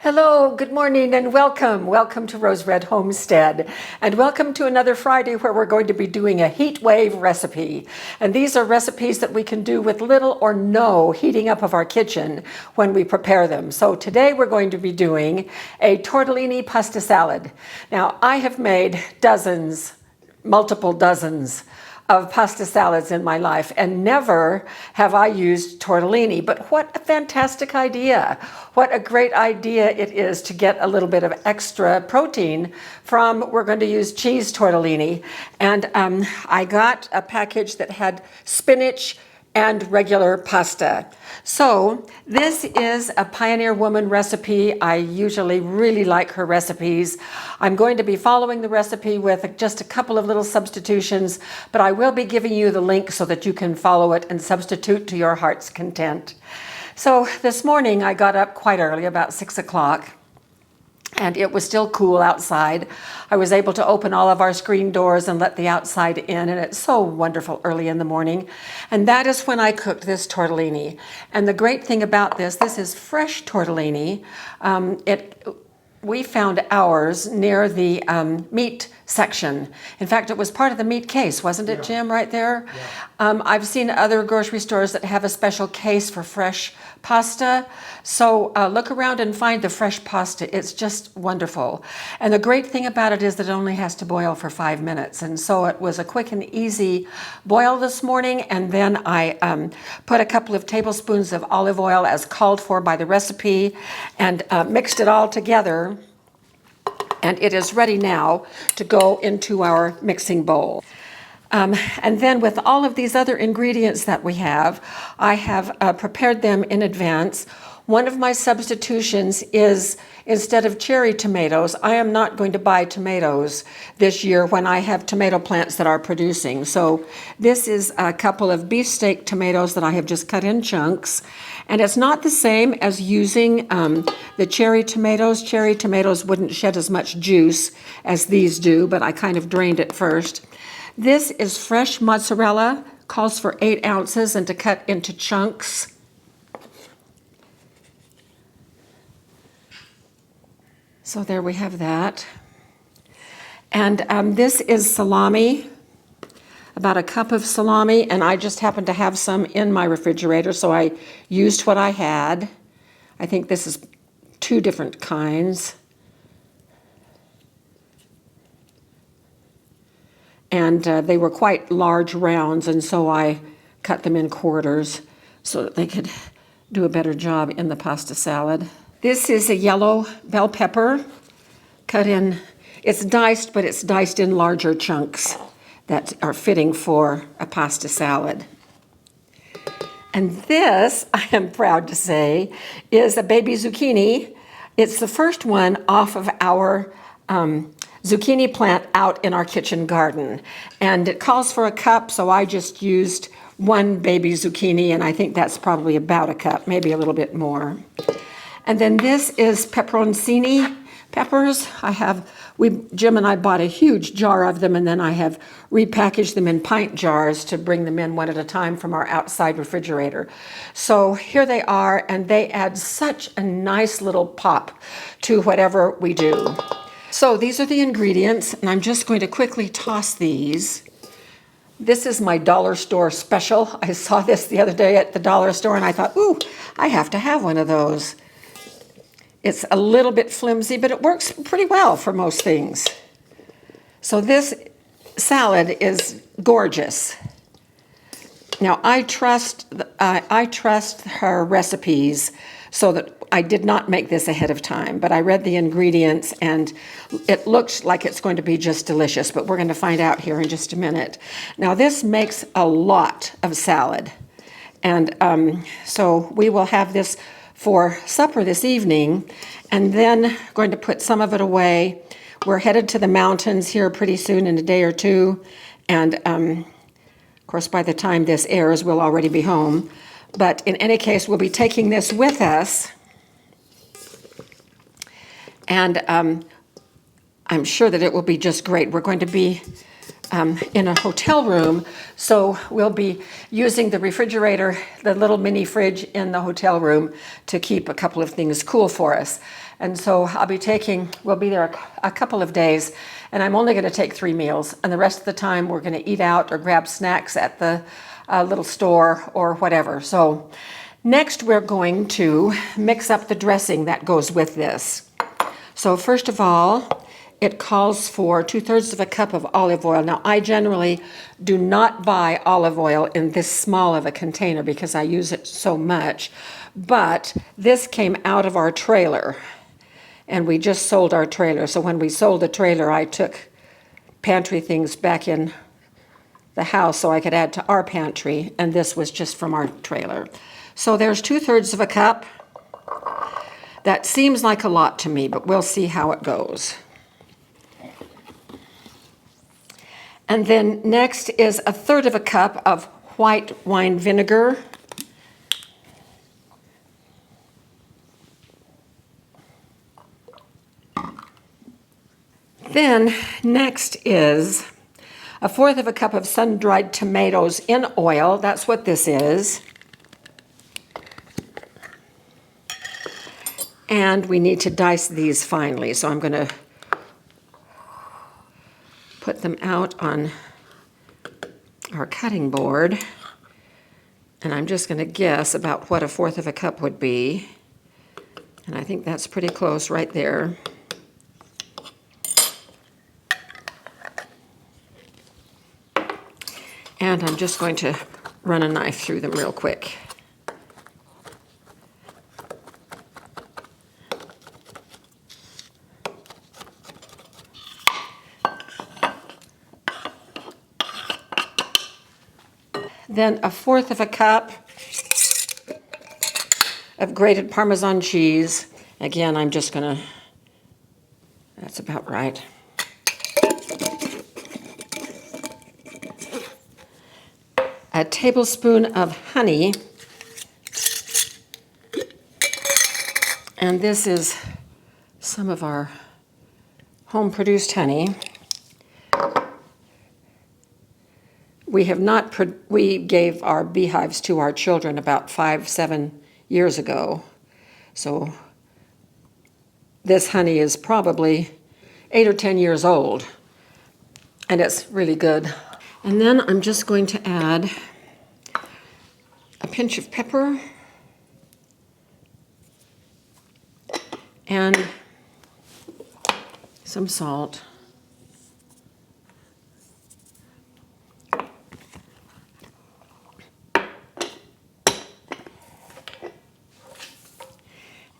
Hello, good morning, and welcome. Welcome to Rose Red Homestead, and welcome to another Friday where we're going to be doing a heat wave recipe. And these are recipes that we can do with little or no heating up of our kitchen when we prepare them. So today we're going to be doing a tortellini pasta salad. Now, I have made dozens, multiple dozens of pasta salads in my life, and never have I used tortellini. But what a fantastic idea. What a great idea it is to get a little bit of extra protein from, we're going to use cheese tortellini. And I got a package that had spinach and regular pasta. So this is a Pioneer Woman recipe. I usually really like her recipes. I'm going to be following the recipe with just a couple of little substitutions, but I will be giving you the link so that you can follow it and substitute to your heart's content. So this morning I got up quite early, about 6 o'clock. And it was still cool outside. I was able to open all of our screen doors and let the outside in, and it's so wonderful early in the morning. And that is when I cooked this tortellini. And the great thing about this is fresh tortellini. We found ours near the meat section. In fact, it was part of the meat case, wasn't it, Jim, right there? Yeah. I've seen other grocery stores that have a special case for fresh pasta. So look around and find the fresh pasta. It's just wonderful. And the great thing about it is that it only has to boil for 5 minutes. And so it was a quick and easy boil this morning. And then I put a couple of tablespoons of olive oil as called for by the recipe and mixed it all together. And it is ready now to go into our mixing bowl. And then with all of these other ingredients that we have, I have prepared them in advance. One of my substitutions is, instead of cherry tomatoes, I am not going to buy tomatoes this year when I have tomato plants that are producing. So this is a couple of beefsteak tomatoes that I have just cut in chunks. And it's not the same as using the cherry tomatoes. Cherry tomatoes wouldn't shed as much juice as these do, but I kind of drained it first. This is fresh mozzarella, calls for 8 ounces and to cut into chunks. So there we have that. And this is salami, about a cup of salami, and I just happened to have some in my refrigerator, so I used what I had. I think this is 2 different kinds. And they were quite large rounds, and so I cut them in quarters so that they could do a better job in the pasta salad. This is a yellow bell pepper cut in. It's diced, but it's diced in larger chunks that are fitting for a pasta salad. And this, I am proud to say, is a baby zucchini. It's the first one off of our zucchini plant out in our kitchen garden. And it calls for a cup, so I just used 1 baby zucchini, and I think that's probably about a cup, maybe a little bit more. And then this is peperoncini peppers. Jim and I bought a huge jar of them, and then I have repackaged them in pint jars to bring them in one at a time from our outside refrigerator. So here they are, and they add such a nice little pop to whatever we do. So these are the ingredients, and I'm just going to quickly toss these. This is my dollar store special. I saw this the other day at the dollar store, and I thought, ooh, I have to have one of those. It's a little bit flimsy, but it works pretty well for most things. So this salad is gorgeous. Now, I trust her recipes, so that I did not make this ahead of time, but I read the ingredients and it looks like it's going to be just delicious, but we're going to find out here in just a minute. Now, this makes a lot of salad, and so we will have this for supper this evening, and then going to put some of it away. We're headed to the mountains here pretty soon, in a day or two, and of course by the time this airs we'll already be home. But in any case, we'll be taking this with us, and I'm sure that it will be just great. We're going to be in a hotel room, so we'll be using the refrigerator, the little mini fridge in the hotel room, to keep a couple of things cool for us. And so we'll be there a couple of days, and I'm only going to take 3 meals, and the rest of the time we're going to eat out or grab snacks at the little store or whatever. So next we're going to mix up the dressing that goes with this. So first of all, it calls for 2/3 of a cup of olive oil. Now, I generally do not buy olive oil in this small of a container because I use it so much, but this came out of our trailer, and we just sold our trailer. So when we sold the trailer, I took pantry things back in the house so I could add to our pantry, and this was just from our trailer. So there's 2/3 of a cup. That seems like a lot to me, but we'll see how it goes. And then next is 1/3 of a cup of white wine vinegar. Then next is 1/4 of a cup of sun-dried tomatoes in oil. That's what this is. And we need to dice these finely, so I'm going to put them out on our cutting board, and I'm just going to guess about what 1/4 of a cup would be, and I think that's pretty close right there. And I'm just going to run a knife through them real quick. Then 1/4 of a cup of grated Parmesan cheese. Again, I'm just gonna, that's about right. A tablespoon of honey. And this is some of our home-produced honey. We gave our beehives to our children about 5-7 years ago. So this honey is probably 8 or 10 years old, and it's really good. And then I'm just going to add a pinch of pepper and some salt.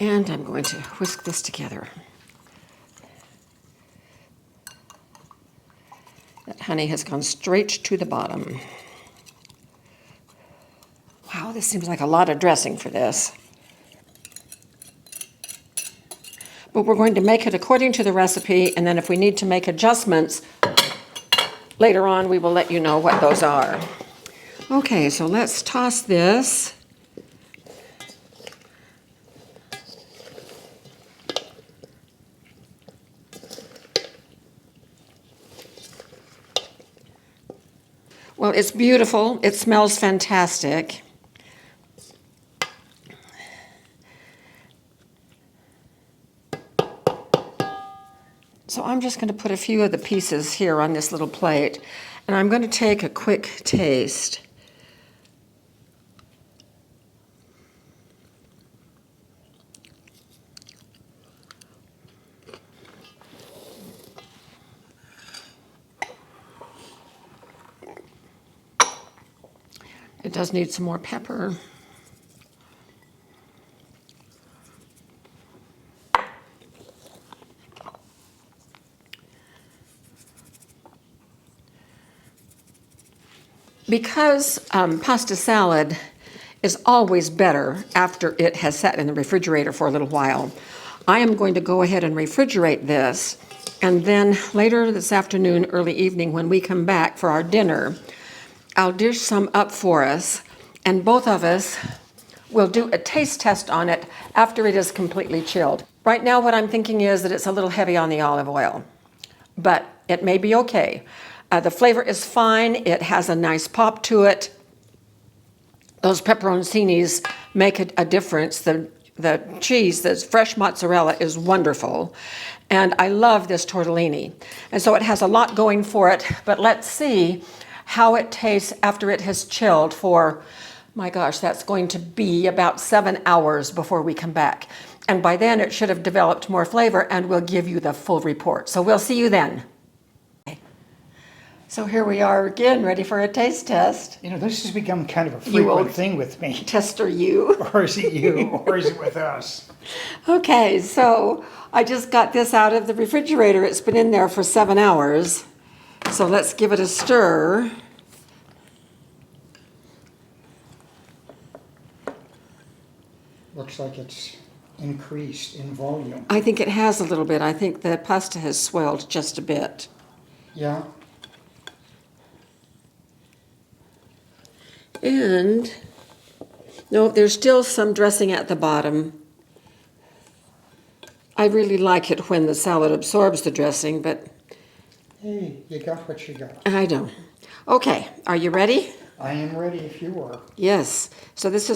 And I'm going to whisk this together. That honey has gone straight to the bottom. Wow, this seems like a lot of dressing for this. But we're going to make it according to the recipe, and then if we need to make adjustments later on, we will let you know what those are. Okay, so let's toss this. Well, it's beautiful. It smells fantastic. So I'm just going to put a few of the pieces here on this little plate, and I'm going to take a quick taste. It does need some more pepper. Because pasta salad is always better after it has sat in the refrigerator for a little while, I am going to go ahead and refrigerate this, and then later this afternoon, early evening, when we come back for our dinner, I'll dish some up for us, and both of us will do a taste test on it after it is completely chilled. Right now what I'm thinking is that it's a little heavy on the olive oil, but it may be okay. The flavor is fine. It has a nice pop to it. Those pepperoncinis make a difference. The cheese, this fresh mozzarella, is wonderful. And I love this tortellini. And so it has a lot going for it. But let's see how it tastes after it has chilled for, my gosh, that's going to be about 7 hours before we come back. And by then it should have developed more flavor, and we'll give you the full report. So we'll see you then. So here we are again, ready for a taste test. You know, this has become kind of a frequent thing with me. Tester you. Or is it you? Or is it with us? Okay, so I just got this out of the refrigerator. It's been in there for 7 hours. So let's give it a stir. Looks like it's increased in volume. I think it has a little bit. I think the pasta has swelled just a bit. Yeah. And, no, there's still some dressing at the bottom. I really like it when the salad absorbs the dressing, but... Hey, you got what you got. I don't. Okay, are you ready? I am ready if you are. Yes. So this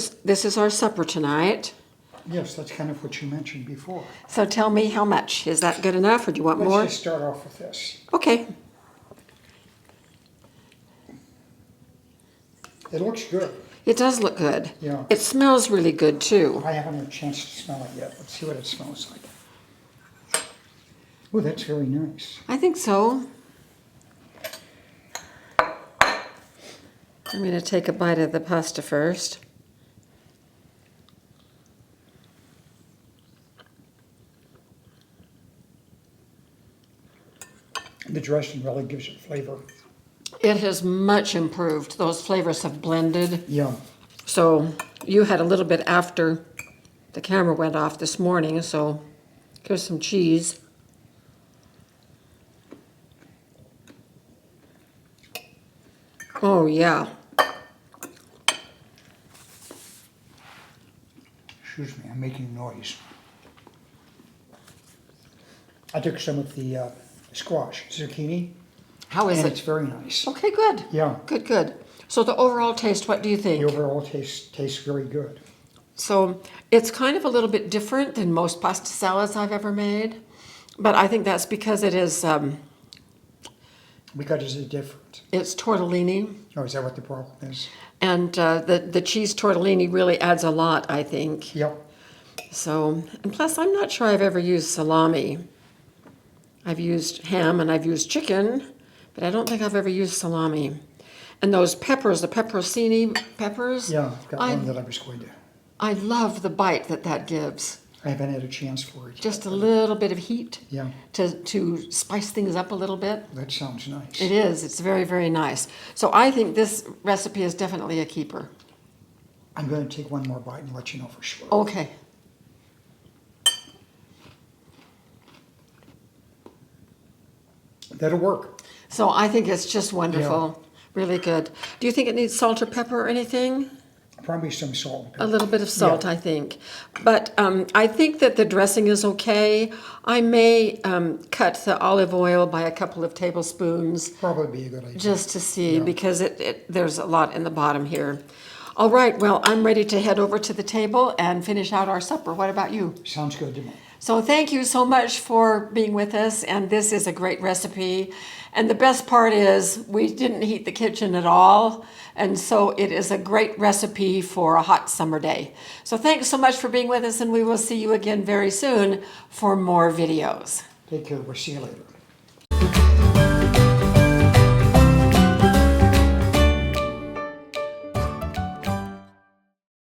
is our supper tonight. Yes, that's kind of what you mentioned before. So tell me how much. Is that good enough, or do you want more? Let's just start off with this. Okay. It looks good. It does look good. Yeah. It smells really good, too. I haven't had a chance to smell it yet. Let's see what it smells like. Oh, that's very nice. I think so. I'm going to take a bite of the pasta first. The dressing really gives it flavor. It has much improved. Those flavors have blended. Yeah. So you had a little bit after the camera went off this morning, so here's some cheese. Oh, yeah. Excuse me, I'm making noise. I took some of the squash, zucchini, How is and it? it's very nice. Okay, good. Yeah. Good, good. So the overall taste, what do you think? The overall tastes very good. So it's kind of a little bit different than most pasta salads I've ever made, but I think that's because it is, Because it's different. it's tortellini, Oh, is that what the problem is? and the cheese tortellini really adds a lot, I think. Yep. So, and plus I'm not sure I've ever used salami. I've used ham and I've used chicken, but I don't think I've ever used salami. And those peppers, the pepperoncini peppers, Yeah, I've got one that I was going to. I love the bite that gives. I haven't had a chance for it. Just a little bit of heat Yeah, to spice things up a little bit. that sounds nice. It is. It's very, very nice. So I think this recipe is definitely a keeper. I'm going to take one more bite and let you know for sure. Okay. That'll work. So I think it's just wonderful. Really good. Do you think it needs salt or pepper or anything? Probably some salt. A little bit of salt, Yeah. I think. But I think that the dressing is okay. I may cut the olive oil by a couple of tablespoons Probably be a good idea. just to see, Yeah. because there's a lot in the bottom here. All right, well, I'm ready to head over to the table and finish out our supper. What about you? Sounds good to me. So thank you so much for being with us, and this is a great recipe. And the best part is we didn't heat the kitchen at all, and so it is a great recipe for a hot summer day. So thanks so much for being with us, and we will see you again very soon for more videos. Take care. We'll see you later.